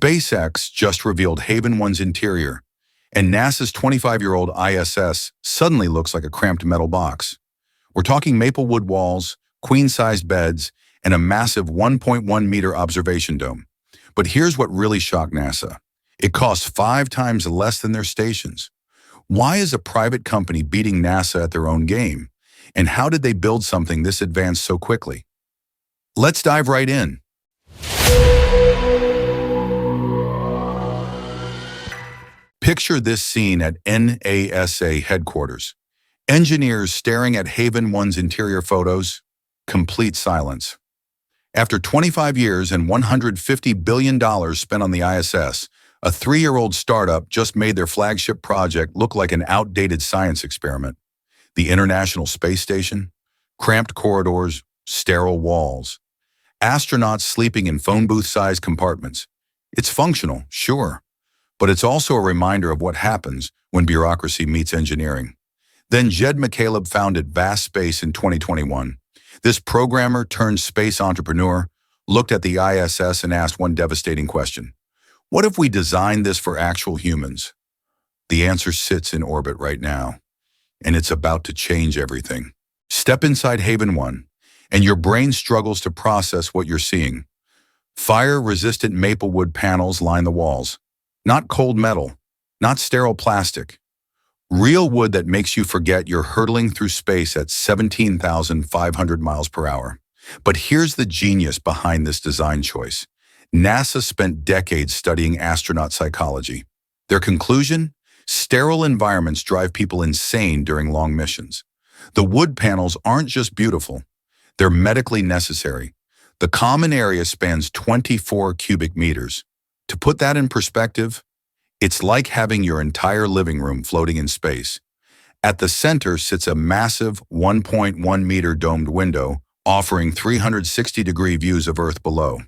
SpaceX just revealed Haven 1's interior, and NASA's 25-year-old ISS suddenly looks like a cramped metal box. We're talking maple wood walls, queen-sized beds, and a massive 1.1-meter observation dome. But here's what really shocked NASA. It costs 5 times less than their stations. Why is a private company beating NASA at their own game? And how did they build something this advanced so quickly? Let's dive right in. Picture this scene at NASA headquarters. Engineers staring at Haven 1's interior photos. Complete silence. After 25 years and $150 billion spent on the ISS, a 3-year-old startup just made their flagship project look like an outdated science experiment. The International Space Station? Cramped corridors, sterile walls. Astronauts sleeping in phone booth-sized compartments. It's functional, sure, but it's also a reminder of what happens when bureaucracy meets engineering. Then Jed McCaleb founded Vast Space in 2021. This programmer turned space entrepreneur looked at the ISS and asked one devastating question. What if we designed this for actual humans? The answer sits in orbit right now, and it's about to change everything. Step inside Haven 1, and your brain struggles to process what you're seeing. Fire-resistant maple wood panels line the walls. Not cold metal, not sterile plastic. Real wood that makes you forget you're hurtling through space at 17,500 miles per hour. But here's the genius behind this design choice. NASA spent decades studying astronaut psychology. Their conclusion? Sterile environments drive people insane during long missions. The wood panels aren't just beautiful, they're medically necessary. The common area spans 24 cubic meters. To put that in perspective, it's like having your entire living room floating in space. At the center sits a massive 1.1-meter domed window, offering 360-degree views of Earth below.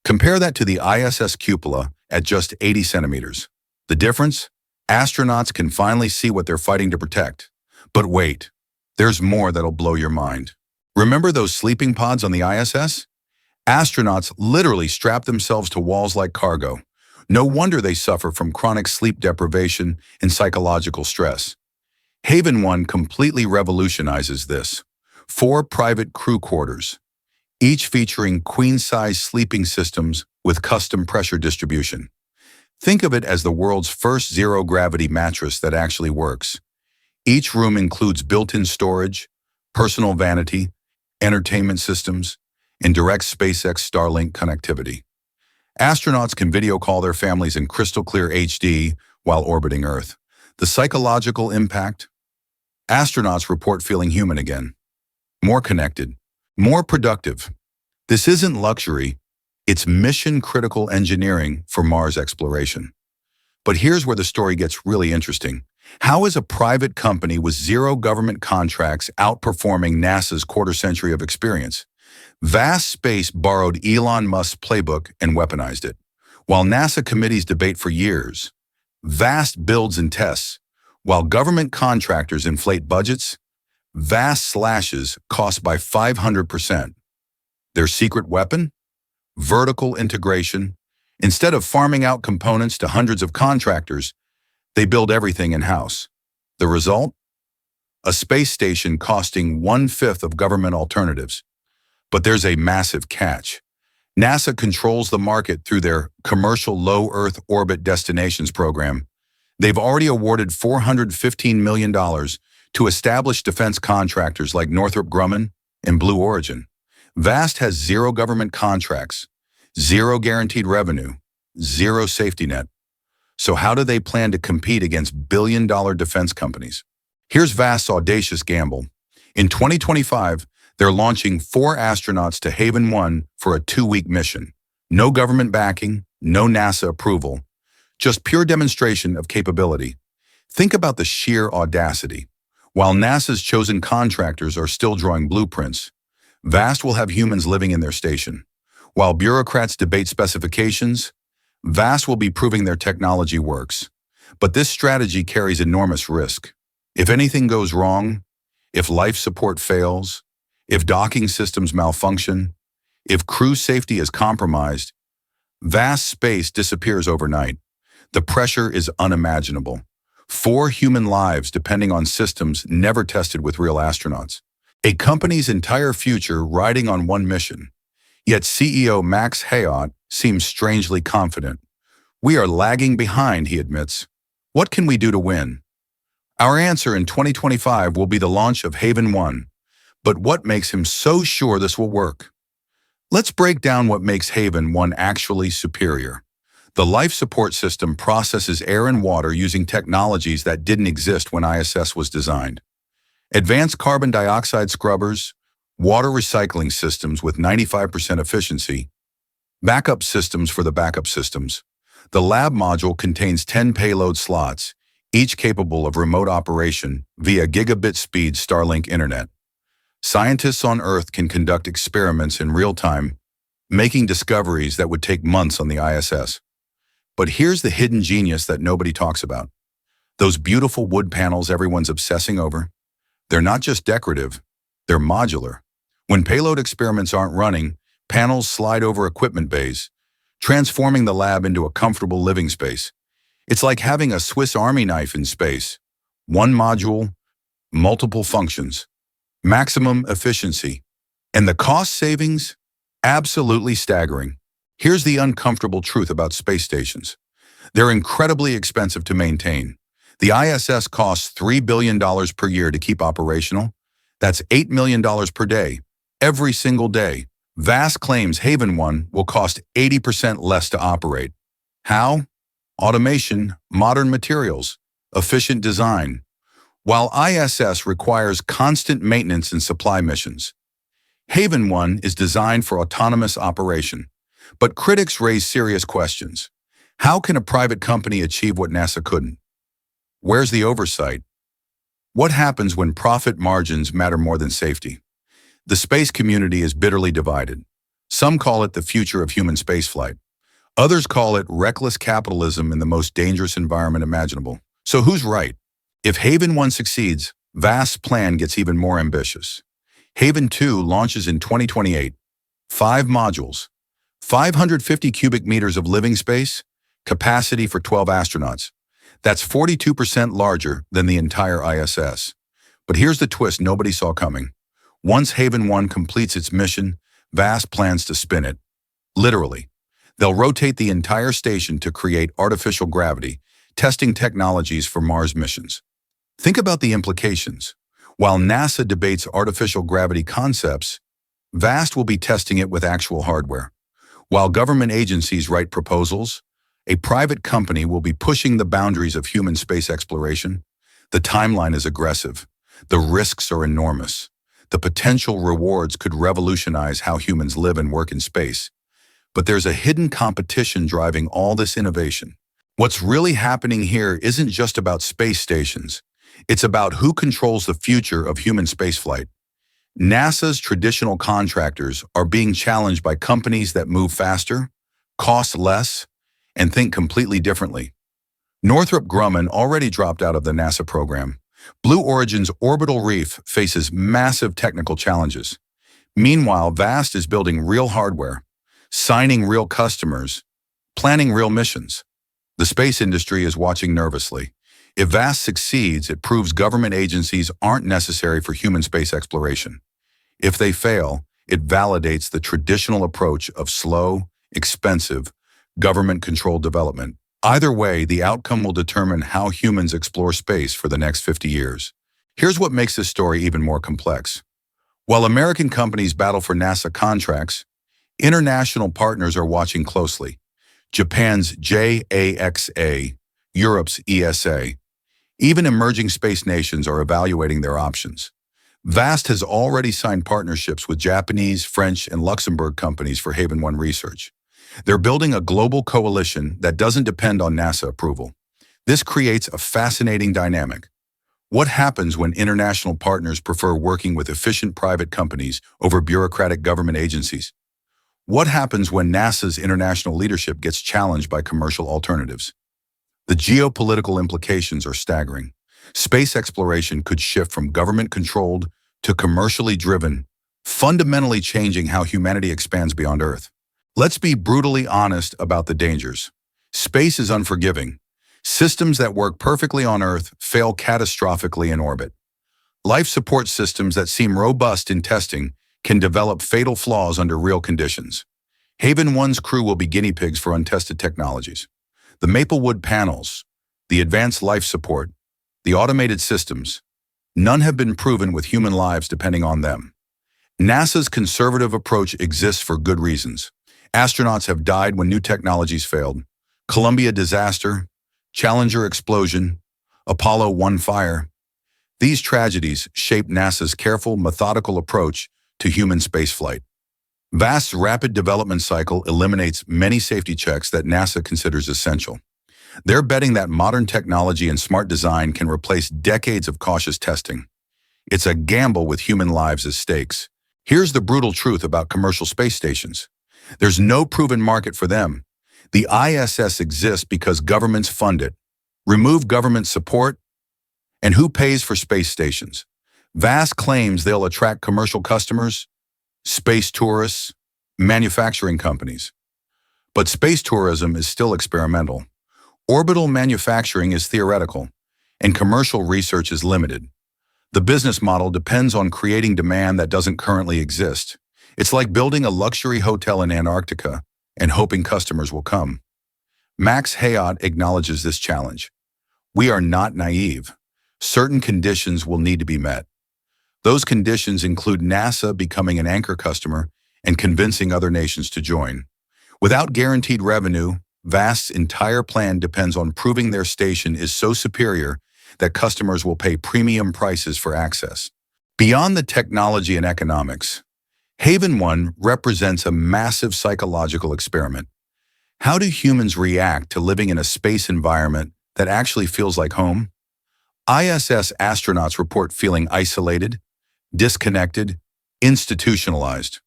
Compare that to the ISS cupola at just 80 centimeters. The difference? Astronauts can finally see what they're fighting to protect. But wait, there's more that'll blow your mind. Remember those sleeping pods on the ISS? Astronauts literally strap themselves to walls like cargo. No wonder they suffer from chronic sleep deprivation and psychological stress. Haven 1 completely revolutionizes this. 4 private crew quarters, each featuring queen-size sleeping systems with custom pressure distribution. Think of it as the world's first zero-gravity mattress that actually works. Each room includes built-in storage, personal vanity, entertainment systems, and direct SpaceX Starlink connectivity. Astronauts can video call their families in crystal-clear HD while orbiting Earth. The psychological impact? Astronauts report feeling human again. More connected, more productive. This isn't luxury, it's mission-critical engineering for Mars exploration. But here's where the story gets really interesting. How is a private company with 0 government contracts outperforming NASA's quarter-century of experience? Vast Space borrowed Elon Musk's playbook and weaponized it. While NASA committees debate for years, Vast builds and tests. While government contractors inflate budgets, Vast slashes costs by 500%. Their secret weapon? Vertical integration. Instead of farming out components to hundreds of contractors, they build everything in-house. The result? A space station costing 1/5 of government alternatives. But there's a massive catch. NASA controls the market through their Commercial Low Earth Orbit Destinations program. They've already awarded $415 million to established defense contractors like Northrop Grumman and Blue Origin. Vast has 0 government contracts, 0 guaranteed revenue, 0 safety net. So how do they plan to compete against billion-dollar defense companies? Here's Vast's audacious gamble. In 2025, they're launching 4 astronauts to Haven 1 for a 2-week mission. No government backing, no NASA approval, just pure demonstration of capability. Think about the sheer audacity. While NASA's chosen contractors are still drawing blueprints, Vast will have humans living in their station. While bureaucrats debate specifications, Vast will be proving their technology works. But this strategy carries enormous risk. If anything goes wrong, if life support fails, if docking systems malfunction, if crew safety is compromised, Vast space disappears overnight. The pressure is unimaginable. 4 human lives depending on systems never tested with real astronauts. A company's entire future riding on one mission. Yet CEO Max Hayot seems strangely confident. We are lagging behind, he admits. What can we do to win? Our answer in 2025 will be the launch of Haven 1. But what makes him so sure this will work? Let's break down what makes Haven 1 actually superior. The life support system processes air and water using technologies that didn't exist when ISS was designed. Advanced carbon dioxide scrubbers, water recycling systems with 95% efficiency, backup systems for the backup systems. The lab module contains 10 payload slots, each capable of remote operation via gigabit speed Starlink internet. Scientists on Earth can conduct experiments in real time, making discoveries that would take months on the ISS. But here's the hidden genius that nobody talks about. Those beautiful wood panels everyone's obsessing over, they're not just decorative, they're modular. When payload experiments aren't running, panels slide over equipment bays, transforming the lab into a comfortable living space. It's like having a Swiss Army knife in space. One module, multiple functions, maximum efficiency. And the cost savings? Absolutely staggering. Here's the uncomfortable truth about space stations. They're incredibly expensive to maintain. The ISS costs $3 billion per year to keep operational. That's $8 million per day, every single day. Vast claims Haven 1 will cost 80% less to operate. How? Automation, modern materials, efficient design. While ISS requires constant maintenance and supply missions, Haven 1 is designed for autonomous operation. But critics raise serious questions. How can a private company achieve what NASA couldn't? Where's the oversight? What happens when profit margins matter more than safety? The space community is bitterly divided. Some call it the future of human spaceflight. Others call it reckless capitalism in the most dangerous environment imaginable. So who's right? If Haven 1 succeeds, Vast's plan gets even more ambitious. Haven 2 launches in 2028. 5 modules. 550 cubic meters of living space, capacity for 12 astronauts. That's 42% larger than the entire ISS. But here's the twist nobody saw coming. Once Haven 1 completes its mission, Vast plans to spin it. Literally. They'll rotate the entire station to create artificial gravity, testing technologies for Mars missions. Think about the implications. While NASA debates artificial gravity concepts, Vast will be testing it with actual hardware. While government agencies write proposals, a private company will be pushing the boundaries of human space exploration. The timeline is aggressive. The risks are enormous. The potential rewards could revolutionize how humans live and work in space. But there's a hidden competition driving all this innovation. What's really happening here isn't just about space stations. It's about who controls the future of human spaceflight. NASA's traditional contractors are being challenged by companies that move faster, cost less, and think completely differently. Northrop Grumman already dropped out of the NASA program. Blue Origin's orbital reef faces massive technical challenges. Meanwhile, Vast is building real hardware, signing real customers, planning real missions. The space industry is watching nervously. If Vast succeeds, it proves government agencies aren't necessary for human space exploration. If they fail, it validates the traditional approach of slow, expensive, government-controlled development. Either way, the outcome will determine how humans explore space for the next 50 years. Here's what makes this story even more complex. While American companies battle for NASA contracts, international partners are watching closely. Japan's JAXA, Europe's ESA. Even emerging space nations are evaluating their options. Vast has already signed partnerships with Japanese, French, and Luxembourg companies for Haven 1 research. They're building a global coalition that doesn't depend on NASA approval. This creates a fascinating dynamic. What happens when international partners prefer working with efficient private companies over bureaucratic government agencies? What happens when NASA's international leadership gets challenged by commercial alternatives? The geopolitical implications are staggering. Space exploration could shift from government-controlled to commercially driven, fundamentally changing how humanity expands beyond Earth. Let's be brutally honest about the dangers. Space is unforgiving. Systems that work perfectly on Earth fail catastrophically in orbit. Life support systems that seem robust in testing can develop fatal flaws under real conditions. Haven One's crew will be guinea pigs for untested technologies. The Maplewood panels, the advanced life support, the automated systems, none have been proven with human lives depending on them. NASA's conservative approach exists for good reasons. Astronauts have died when new technologies failed. Columbia disaster, Challenger explosion, Apollo 1 fire. These tragedies shape NASA's careful, methodical approach to human spaceflight. VAST's rapid development cycle eliminates many safety checks that NASA considers essential. They're betting that modern technology and smart design can replace decades of cautious testing. It's a gamble with human lives as stakes. Here's the brutal truth about commercial space stations. There's no proven market for them. The ISS exists because governments fund it. Remove government support, and who pays for space stations? VAST claims they'll attract commercial customers, space tourists, manufacturing companies. But space tourism is still experimental. Orbital manufacturing is theoretical, and commercial research is limited. The business model depends on creating demand that doesn't currently exist. It's like building a luxury hotel in Antarctica and hoping customers will come. Max Hayat acknowledges this challenge. We are not naive. Certain conditions will need to be met. Those conditions include NASA becoming an anchor customer and convincing other nations to join. Without guaranteed revenue, VAST's entire plan depends on proving their station is so superior that customers will pay premium prices for access. Beyond the technology and economics, Haven One represents a massive psychological experiment. How do humans react to living in a space environment that actually feels like home? ISS astronauts report feeling isolated, disconnected, institutionalized.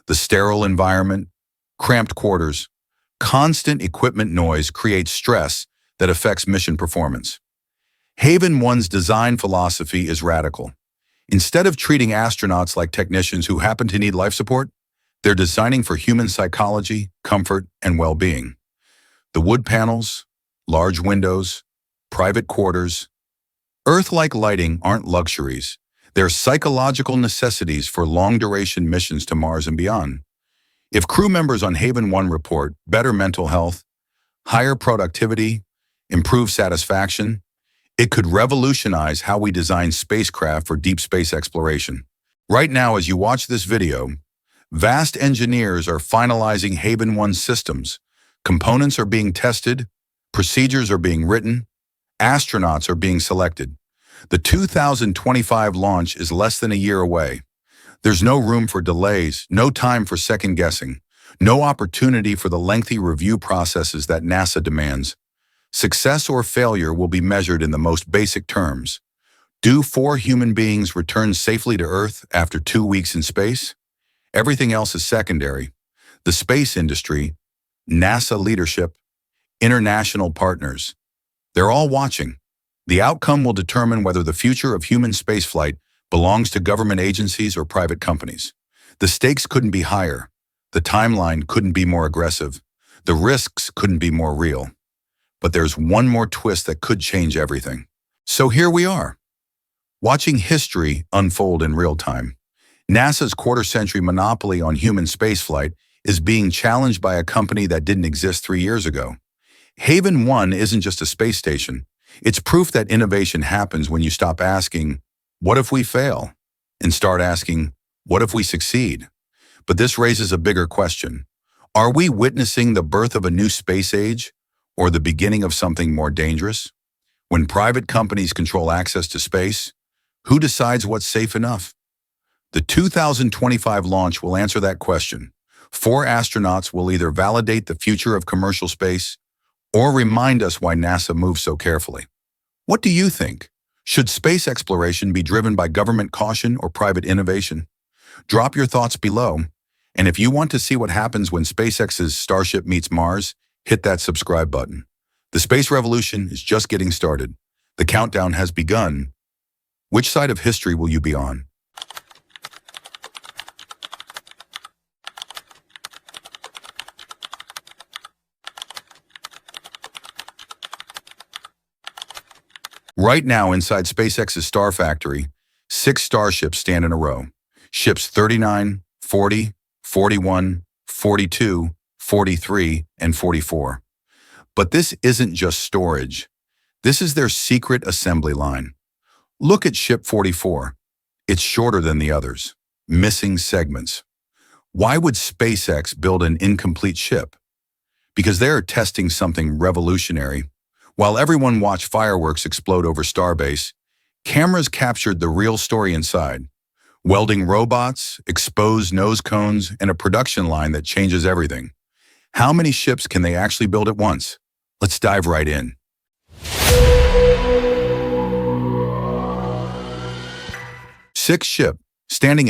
The sterile environment, cramped quarters, constant equipment noise creates stress that affects mission performance. Haven One's design philosophy is radical. Instead of treating astronauts like technicians who happen to need life support, they're designing for human psychology, comfort, and well-being. The wood panels, large windows, private quarters, Earth-like lighting aren't luxuries. They're psychological necessities for long-duration missions to Mars and beyond. If crew members on Haven One report better mental health, higher productivity, improved satisfaction, it could revolutionize how we design spacecraft for deep space exploration. Right now, as you watch this video, VAST engineers are finalizing Haven One systems. Components are being tested, procedures are being written, astronauts are being selected. The 2025 launch is less than a year away. There's no room for delays, no time for second guessing, no opportunity for the lengthy review processes that NASA demands. Success or failure will be measured in the most basic terms. Do 4 human beings return safely to Earth after 2 weeks in space? Everything else is secondary. The space industry, NASA leadership, international partners, they're all watching. The outcome will determine whether the future of human spaceflight belongs to government agencies or private companies. The stakes couldn't be higher. The timeline couldn't be more aggressive. The risks couldn't be more real. But there's one more twist that could change everything. So here we are, watching history unfold in real time. NASA's quarter-century monopoly on human spaceflight is being challenged by a company that didn't exist 3 years ago. Haven One isn't just a space station. It's proof that innovation happens when you stop asking, what if we fail? And start asking, what if we succeed? But this raises a bigger question. Are we witnessing the birth of a new space age? Or the beginning of something more dangerous? When private companies control access to space, who decides what's safe enough? The 2025 launch will answer that question. 4 astronauts will either validate the future of commercial space or remind us why NASA moves so carefully. What do you think? Should space exploration be driven by government caution or private innovation? Drop your thoughts below. And if you want to see what happens when SpaceX's Starship meets Mars, hit that subscribe button. The space revolution is just getting started. The countdown has begun. Which side of history will you be on? Right now, inside SpaceX's Star Factory, 6 starships stand in a row. Ships 39, 40, 41, 42, 43, and 44. But this isn't just storage. This is their secret assembly line. Look at Ship 44. It's shorter than the others, missing segments. Why would SpaceX build an incomplete ship? Because they are testing something revolutionary. While everyone watched fireworks explode over Starbase, cameras captured the real story inside. Welding robots, exposed nose cones, and a production line that changes everything. How many ships can they actually build at once? Let's dive right in. Six ship, standing